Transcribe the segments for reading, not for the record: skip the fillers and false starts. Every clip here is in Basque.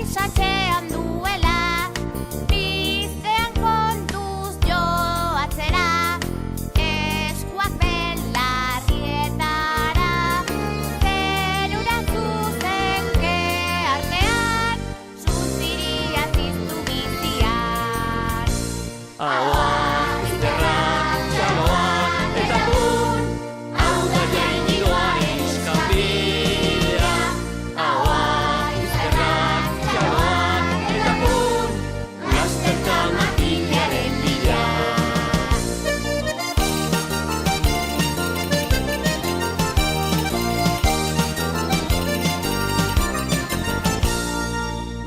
isatxean duela, piztean kontuz jo atzera, eskuak belarrietara, zerura zuzenke artean, zuziriaz iztu bizian. Ahoa, izterrak, txaloak eta pun, hau da jainidoaren iskanbila. Ahoa, izterrak, txaloak eta pun, lasterka makilaren bila.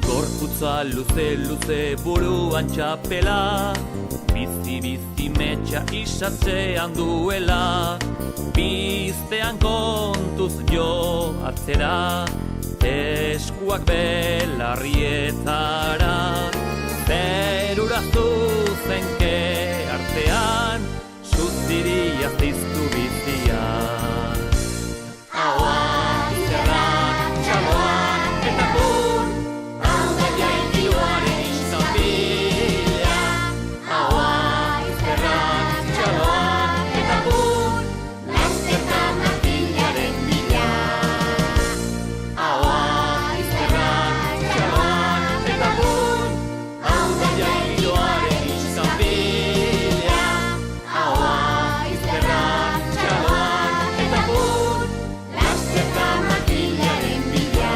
Gorputza luze buruan txapela, bizi metxa isatzean duela, piztean kontuz jo atzera, eskuak belarrietara, zerura zuzenke artean, suziriaz iztu bizian. Ahoa, izterrak, txaloak eta pun, hau da jaindiloaren iskanbila. Ahoa, izterrak, txaloak eta pun, lasterka makilaren bila. Ahoa, izterrak, txaloak eta pun, hau da jaindiloaren iskanbila. Ahoa, izterrak, txaloak eta pun, lasterka makilaren bila.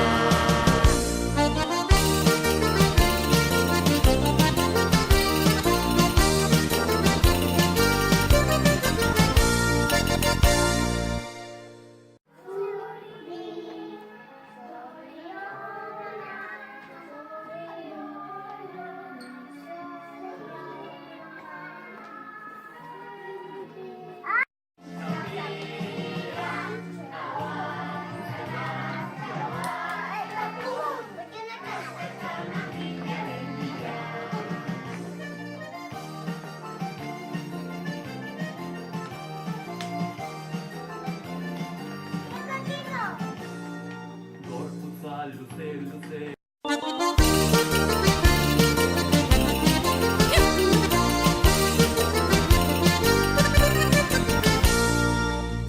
Gorputza luze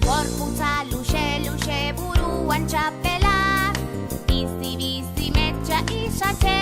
Gorputza luze buruan txapela, bizi metxa isatxe